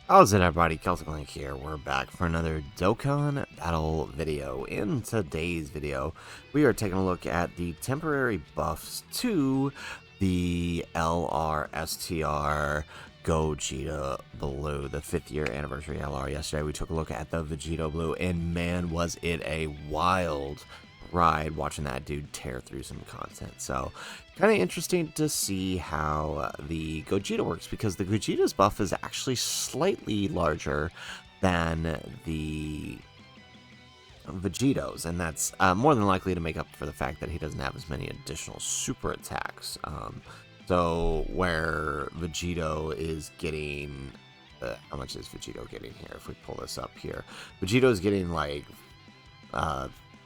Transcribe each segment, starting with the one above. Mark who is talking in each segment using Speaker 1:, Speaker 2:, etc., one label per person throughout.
Speaker 1: How's it, everybody? Celtic Link here. We're back for another Dokkan battle video. In today's video, we are taking a look at the temporary buffs to the LR STR Gogeta Blue, the 5th year anniversary LR. Yesterday, we took a look at the Vegeta Blue, and man, was it a wild ride watching that dude tear through some content. So kind of interesting to see how the Gogeta works, because the Gogeta's buff is actually slightly larger than the Vegeto's, and that's more than likely to make up for the fact that he doesn't have as many additional super attacks. So where Vegeto is getting how much is Vegeto getting here? If we pull this up here, Vegeto is getting like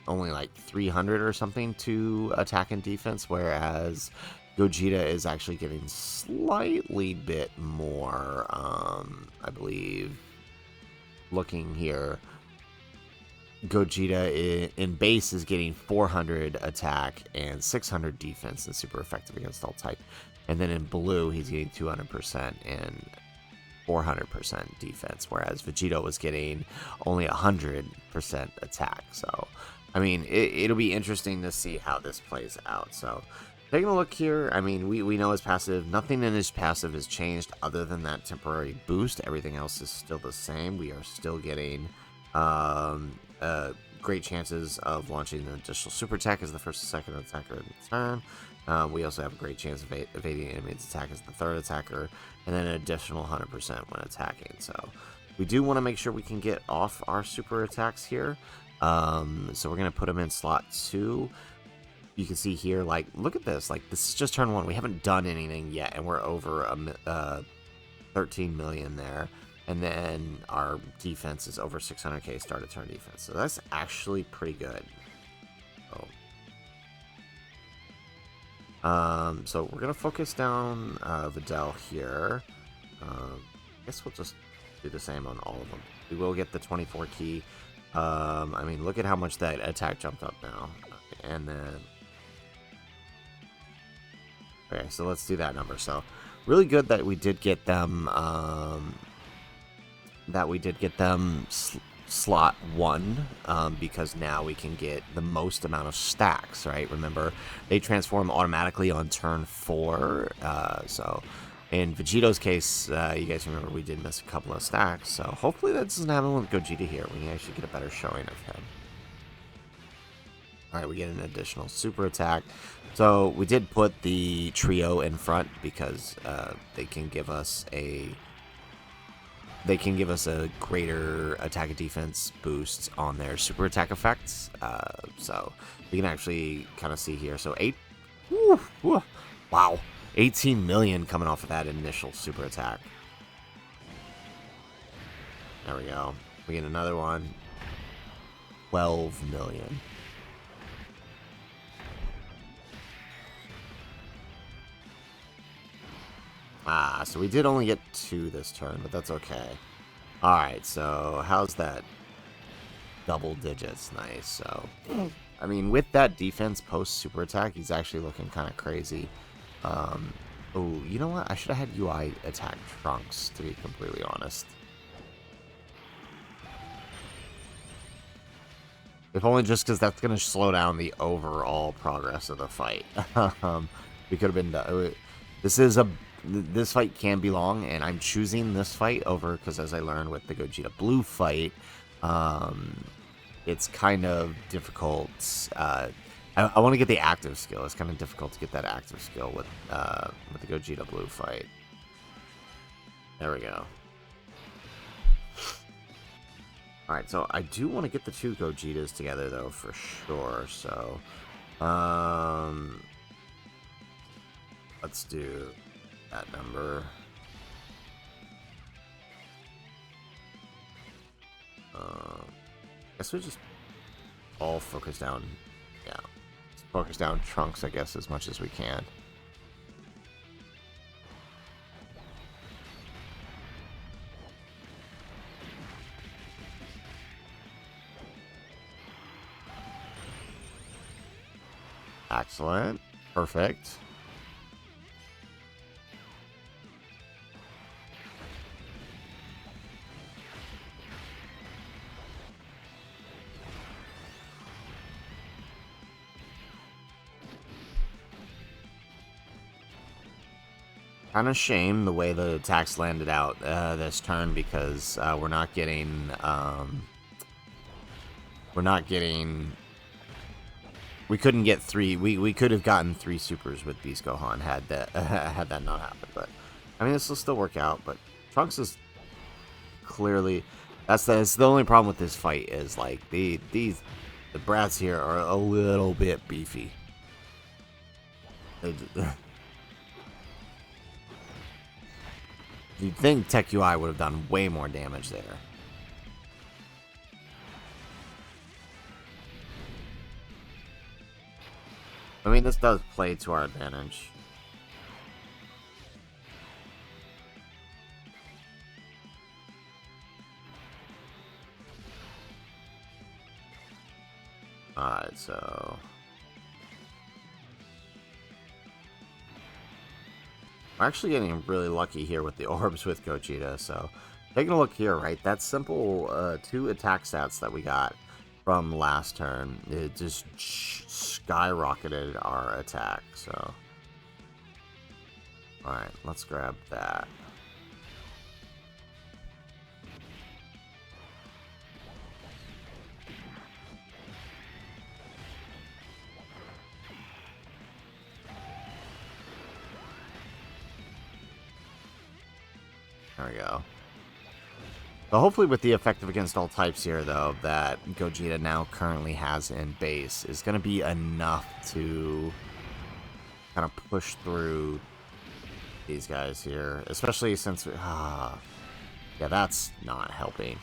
Speaker 1: only like 300 or something to attack and defense, whereas Gogeta is actually getting slightly bit more. I believe, looking here, Gogeta in base is getting 400 attack and 600 defense and super effective against all type. And then in blue, he's getting 200% and 400% defense, whereas Vegeta was getting only 100% attack. So I mean, it'll be interesting to see how this plays out. So, taking a look here, I mean, we know his passive. Nothing in his passive has changed other than that temporary boost. Everything else is still the same. We are still getting great chances of launching an additional super attack as the first and second attacker in the turn. We also have a great chance of evading enemy's attack as the third attacker, and then an additional 100% when attacking. So, we do want to make sure we can get off our super attacks here. So we're going to put them in slot 2. You can see here, like, look at this. Like, this is just turn 1. We haven't done anything yet, and we're over 13 million there. And then our defense is over 600k start of turn defense. So that's actually pretty good. So we're going to focus down Videl here. I guess we'll just do the same on all of them. We will get the 24 key. I mean, look at how much that attack jumped up now. And then, okay, so let's do that number. So really good that we did get them slot 1, because now we can get the most amount of stacks, right? Remember, they transform automatically on turn 4. So in Vegeto's case, you guys remember we did miss a couple of stacks, so hopefully that doesn't happen with Gogeta here. We can actually get a better showing of him. Alright, we get an additional super attack. So we did put the trio in front because they can give us a greater attack and defense boost on their super attack effects. So we can actually kind of see here. So wow. 18 million coming off of that initial super attack. There we go. We get another one. 12 million. So we did only get 2 this turn, but that's okay. Alright, so how's that? Double digits. Nice. So, I mean, with that defense post super attack, he's actually looking kind of crazy. Oh, you know what? I should have had UI attack Trunks, to be completely honest. If only just because that's going to slow down the overall progress of the fight. We could have been done. This fight can be long, and I'm choosing this fight over, because as I learned with the Gogeta Blue fight, it's kind of difficult. I want to get the active skill. It's kind of difficult to get that active skill with the Gogeta Blue fight. There we go. Alright, so I do want to get the 2 Gogetas together, though, for sure. So, let's do that number. I guess we just all focus down. Yeah. Focus down Trunks, I guess, as much as we can. Excellent. Perfect. Kind of shame the way the attacks landed out this turn, because we're not getting we couldn't get three. We could have gotten 3 supers with Beast Gohan had that had that not happened. But I mean, this will still work out. But Trunks is clearly that's the only problem with this fight is like the brats here are a little bit beefy. You'd think Tech UI would have done way more damage there. I mean, this does play to our advantage. Alright, so... we're actually getting really lucky here with the orbs with Gogeta, so... taking a look here, right? That simple 2 attack stats that we got from last turn, it just skyrocketed our attack, so... alright, let's grab that. There we go. So hopefully with the effective against all types here, though, that Gogeta now currently has in base is going to be enough to kind of push through these guys here. Especially since... yeah, that's not helping.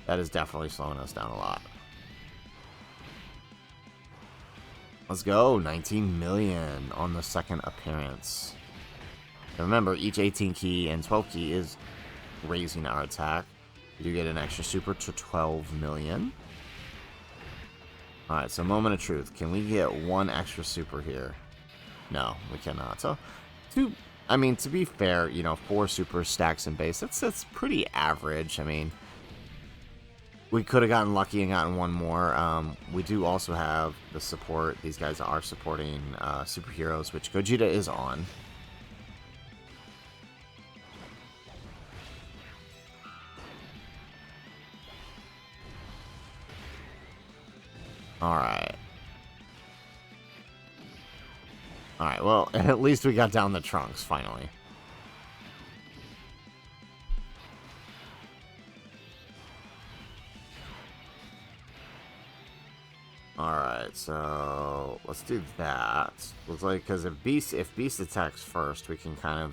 Speaker 1: That is definitely slowing us down a lot. Let's go. 19 million on the second appearance. Now remember, each 18 key and 12 key is raising our attack. You do get an extra super to 12 million. Alright, so moment of truth. Can we get 1 extra super here? No, we cannot. So, I mean, to be fair, you know, 4 super stacks in base, that's pretty average. I mean, we could have gotten lucky and gotten 1 more. We do also have the support. These guys are supporting superheroes, which Gogeta is on. Alright. Alright, well, at least we got down the Trunks, finally. Alright, so let's do that. Looks like, because if Beast attacks first, we can kind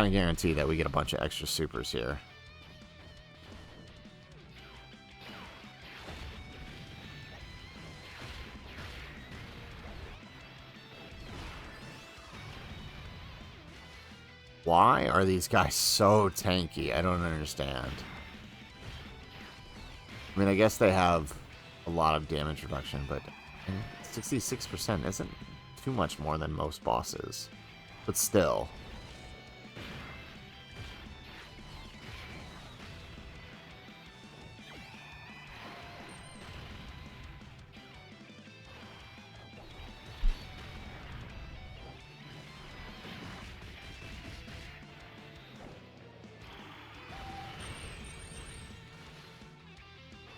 Speaker 1: of guarantee that we get a bunch of extra supers here. Why are these guys so tanky? I don't understand. I mean, I guess they have a lot of damage reduction, but 66% isn't too much more than most bosses. But still.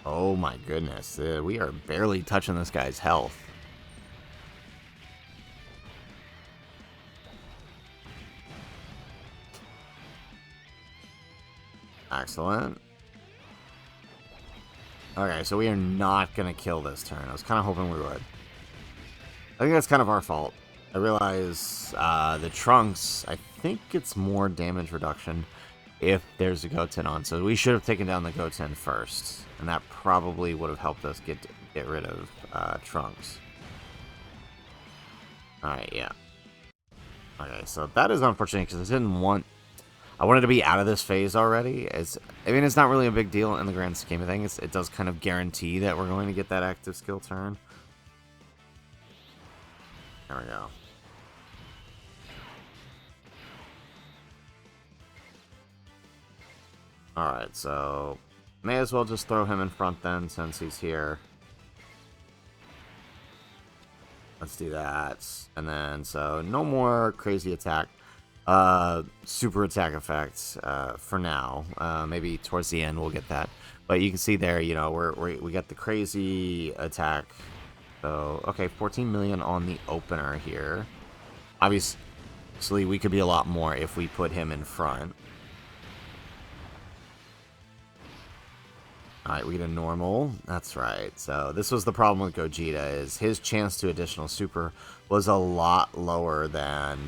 Speaker 1: Oh my goodness, we are barely touching this guy's health. Excellent. Okay, so we are not going to kill this turn. I was kind of hoping we would. I think that's kind of our fault. I realize the Trunks, I think it's more damage reduction if there's a Goten on. So we should have taken down the Goten first. And that probably would have helped us get rid of Trunks. Alright, yeah. Okay, so that is unfortunate because I wanted to be out of this phase already. I mean, it's not really a big deal in the grand scheme of things. It does kind of guarantee that we're going to get that active skill turn. There we go. Alright, so may as well just throw him in front then, since he's here. Let's do that. And then, so no more crazy attack. Super attack effects for now. Maybe towards the end we'll get that. But you can see there, you know, we got the crazy attack. So, okay, 14 million on the opener here. Obviously, we could be a lot more if we put him in front. Alright, we get a normal. That's right. So this was the problem with Gogeta, is his chance to additional super was a lot lower than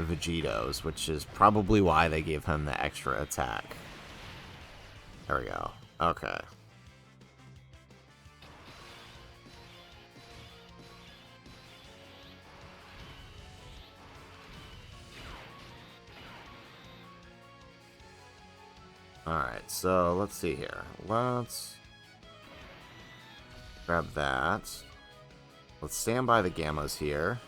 Speaker 1: Vegeto's, which is probably why they gave him the extra attack. There we go. Okay. Alright, so let's see here. Let's grab that. Let's stand by the gammas here.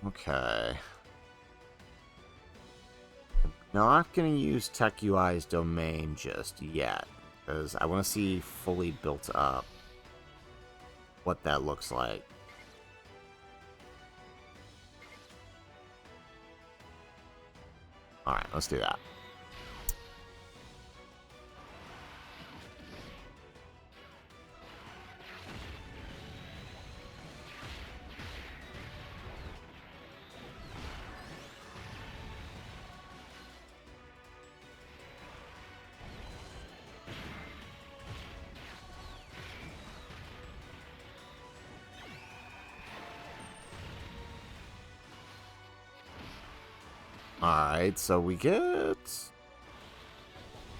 Speaker 1: Okay. Not going to use Tech UI's domain just yet, because I want to see fully built up what that looks like. Alright, let's do that. Alright, so we get...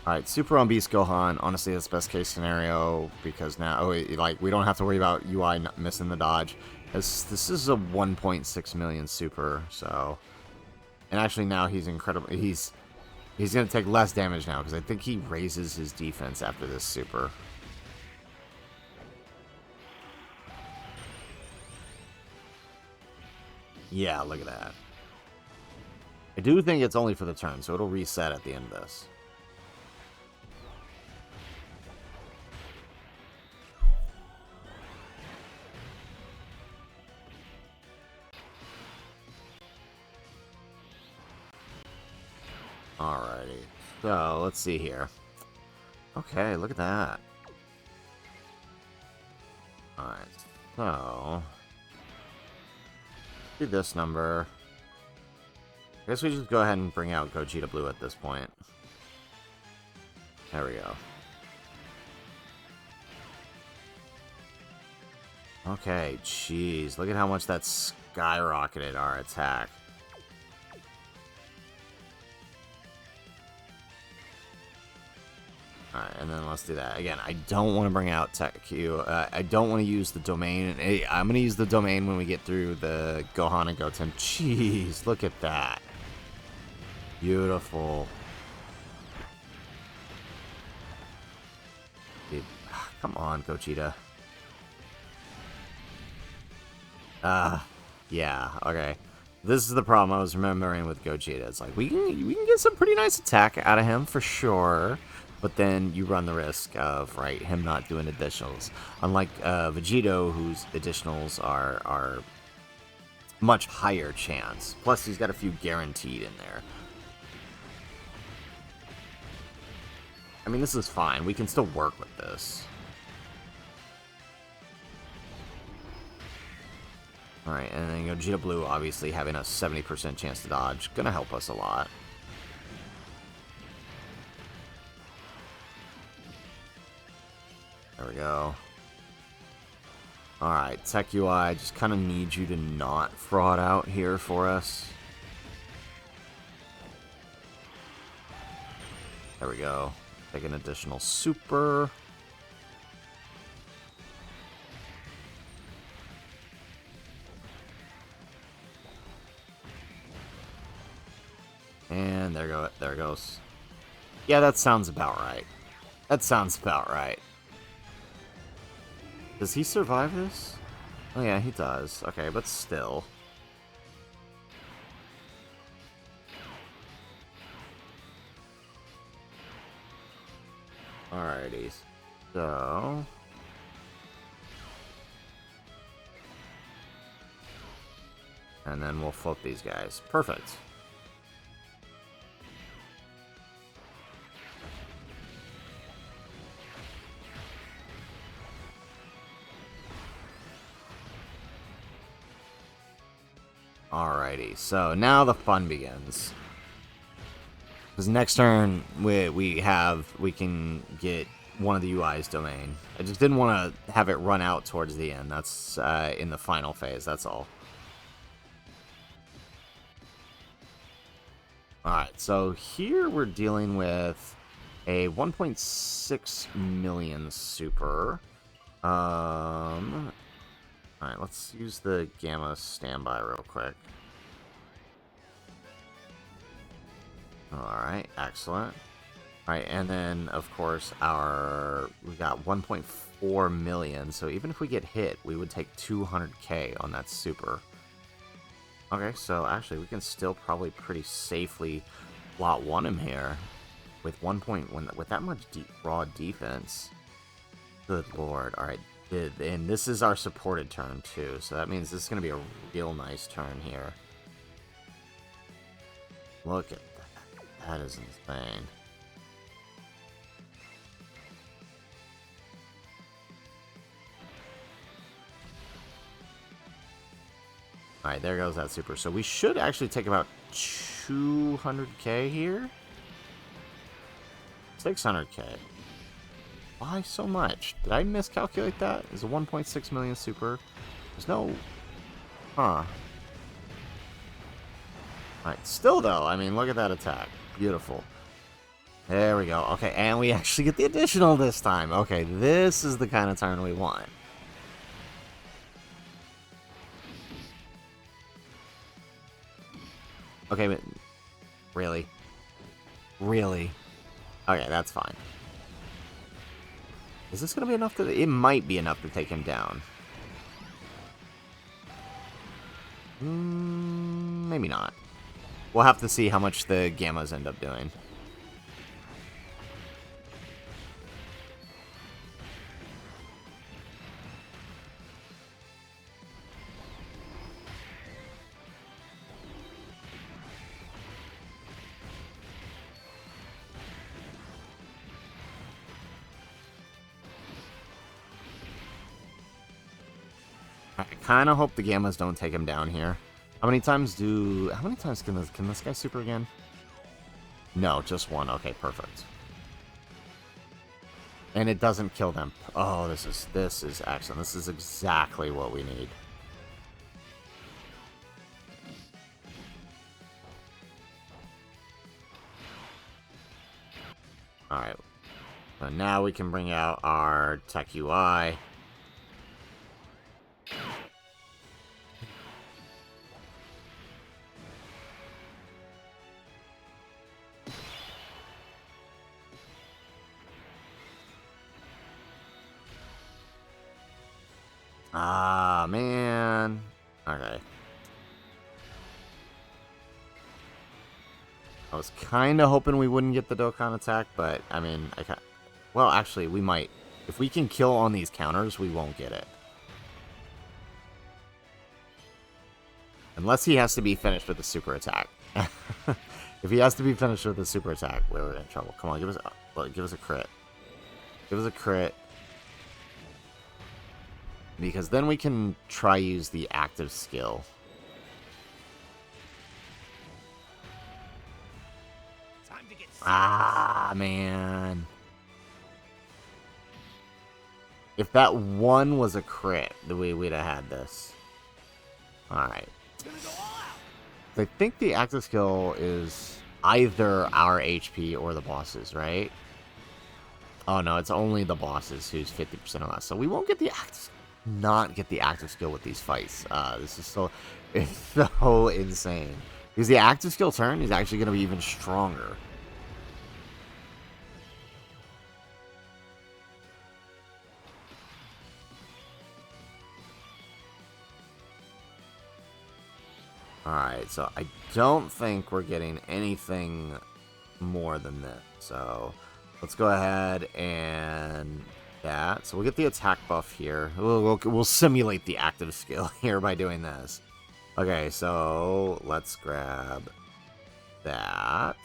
Speaker 1: Alright, Super on Beast Gohan. Honestly, that's best case scenario, because now, like, we don't have to worry about UI not missing the dodge. This is a 1.6 million Super, so... And actually now he's incredible. He's going to take less damage now, because I think he raises his defense after this Super. Yeah, look at that. I do think it's only for the turn, so it'll reset at the end of this. Alrighty. So, let's see here. Okay, look at that. Alright, so... do this number. I guess we just go ahead and bring out Gogeta Blue at this point. There we go. Okay, jeez. Look at how much that skyrocketed our attack. Alright, and then let's do that. Again, I don't want to bring out Tech Q. I don't want to use the domain. I'm going to use the domain when we get through the Gohan and Goten. Jeez, look at that. Beautiful. Dude, come on, Gogeta. Yeah, okay. This is the problem I was remembering with Gogeta. It's like, we can get some pretty nice attack out of him, for sure. But then you run the risk of, right, him not doing additionals. Unlike Vegito, whose additionals are much higher chance. Plus, he's got a few guaranteed in there. I mean, this is fine. We can still work with this. Alright, and then Gogeta Blue, obviously, having a 70% chance to dodge. Gonna help us a lot. There we go. Alright, Tech UI, just kind of need you to not fraud out here for us. There we go. Take an additional super. And there it goes. Yeah, that sounds about right. That sounds about right. Does he survive this? Oh yeah, he does. Okay, but still. Alrighty. So... And then we'll float these guys. Perfect. Alrighty, so now the fun begins. Because next turn we can get one of the UI's domain. I just didn't want to have it run out towards the end. That's in the final phase, that's all. Alright, so here we're dealing with a 1.6 million super. Alright, let's use the Gamma standby real quick. Alright, excellent. Alright, and then, of course, we got 1.4 million, so even if we get hit, we would take 200k on that super. Okay, so actually, we can still probably pretty safely lot 1 him here with with that much raw defense. Good lord. Alright, and this is our supported turn, too, so that means this is going to be a real nice turn here. Look at that. That is insane. Alright, there goes that super. So we should actually take about 200k here. 600k. Why so much? Did I miscalculate that? Is a 1.6 million super? There's no... Huh. Alright, still though, I mean, look at that attack. Beautiful. There we go. Okay, and we actually get the additional this time. Okay, this is the kind of turn we want. Okay, but... Really? Really? Okay, that's fine. Is this going to be enough to... It might be enough to take him down. Maybe not. We'll have to see how much the Gammas end up doing. I kind of hope the Gammas don't take him down here. How many times can this guy super again? No, just one. Okay, perfect. And it doesn't kill them. Oh, this is excellent. This is exactly what we need. Alright. So now we can bring out our Tech UI. Ah, man. Okay. I was kind of hoping we wouldn't get the Dokkan attack, but, I mean, well, actually, we might. If we can kill on these counters, we won't get it. Unless he has to be finished with a super attack. If he has to be finished with a super attack, we're in trouble. Come on, give us a crit. Give us a crit. Because then we can try use the active skill. Ah, man. If that one was a crit, we'd have had this. Alright. I think the active skill is either our HP or the boss's, right? Oh, no, it's only the boss's who's 50% or less. So we won't get the active skill with these fights. This is it's so insane. Because the active skill turn is actually going to be even stronger. Alright, so I don't think we're getting anything more than this. So let's go ahead and that. So we'll get the attack buff here. We'll simulate the active skill here by doing this. Okay, so let's grab that.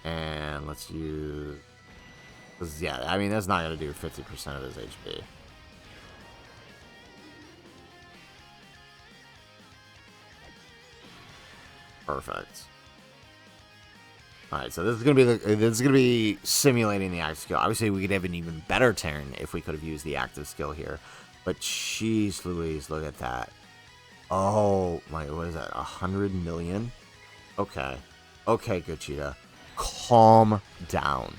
Speaker 1: And let's use... yeah, I mean, that's not going to do 50% of his HP. Perfect. Alright, so this is gonna be simulating the active skill. Obviously, we could have an even better turn if we could have used the active skill here. But jeez Louise, look at that. Oh my, what is that? 100 million? Okay. Okay, Gogeta. Calm down.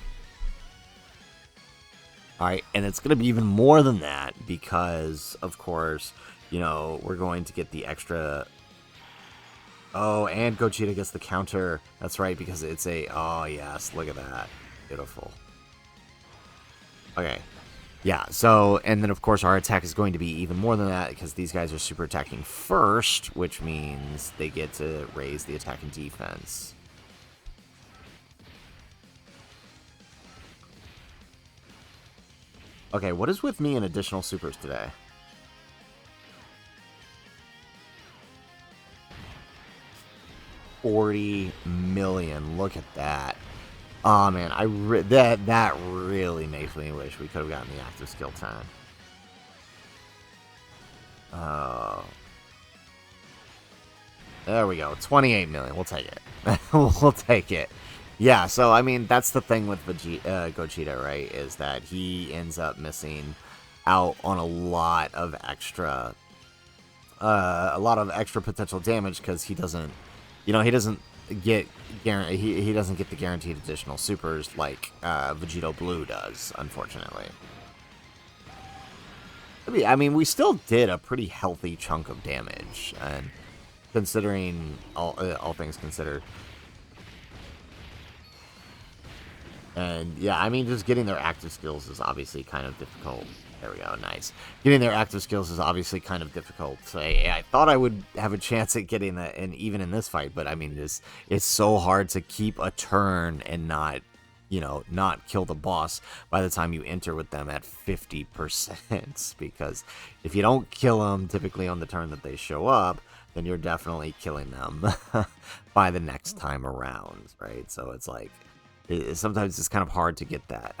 Speaker 1: Alright, and it's gonna be even more than that because, of course, you know, we're going to get the extra... Oh, and Gogeta gets the counter. That's right, because it's a... Oh, yes, look at that. Beautiful. Okay. Yeah, so, and then, of course, our attack is going to be even more than that, because these guys are super attacking first, which means they get to raise the attack and defense. Okay, what is with me and additional supers today? $40 million. Look at that. Oh man, that really makes me wish we could have gotten the active skill time. Oh. There we go. 28 million. We'll take it. We'll take it. Yeah, so I mean, that's the thing with Gogeta, right? Is that he ends up missing out on a lot of extra potential damage because he doesn't, you know, he doesn't get he doesn't get the guaranteed additional supers like Vegito Blue does, unfortunately. I mean, we still did a pretty healthy chunk of damage, and considering all things considered. And yeah, I mean, just getting their active skills is obviously kind of difficult. There we go, nice. Getting their active skills is obviously kind of difficult. So I thought I would have a chance at getting that, and even in this fight, but I mean, it's so hard to keep a turn and not, you know, not kill the boss by the time you enter with them at 50%. Because if you don't kill them typically on the turn that they show up, then you're definitely killing them by the next time around, right? So it's like, sometimes it's kind of hard to get that.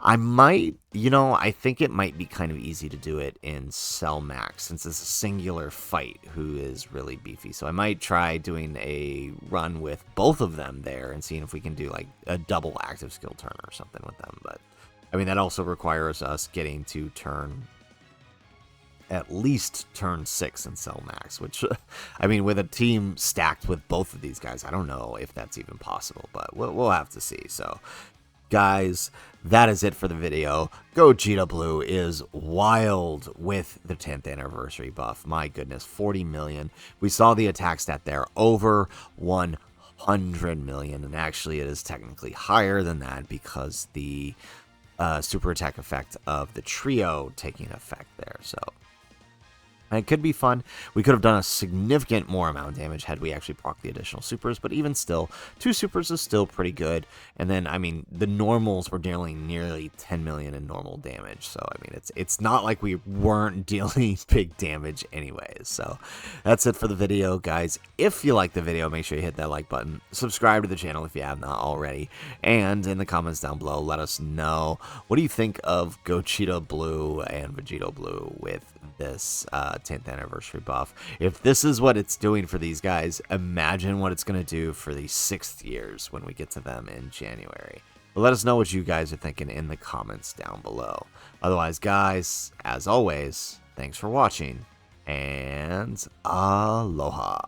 Speaker 1: I might, you know, I think it might be kind of easy to do it in Cell Max since it's a singular fight who is really beefy. So I might try doing a run with both of them there and seeing if we can do like a double active skill turn or something with them. But I mean, that also requires us getting to at least turn 6 in Cell Max, which, I mean, with a team stacked with both of these guys, I don't know if that's even possible, but we'll have to see. So, guys, that is it for the video. Gogeta Blue is wild with the 10th anniversary buff. My goodness, 40 million. We saw the attack stat there, over 100 million, and actually it is technically higher than that because the super attack effect of the trio taking effect there, so... it could be fun. We could have done a significant more amount of damage had we actually proc the additional supers, but even still, 2 supers is still pretty good. And then, I mean, the normals were dealing nearly 10 million in normal damage. So, I mean, it's not like we weren't dealing big damage anyways. So, that's it for the video, guys. If you like the video, make sure you hit that like button. Subscribe to the channel if you have not already. And in the comments down below, let us know, what do you think of Gogeta Blue and Vegito Blue with this 10th anniversary buff? If this is what it's doing for these guys, imagine what it's going to do for the 6th years when we get to them in January. But let us know what you guys are thinking in the comments down below. Otherwise, guys, as always, thanks for watching, and aloha.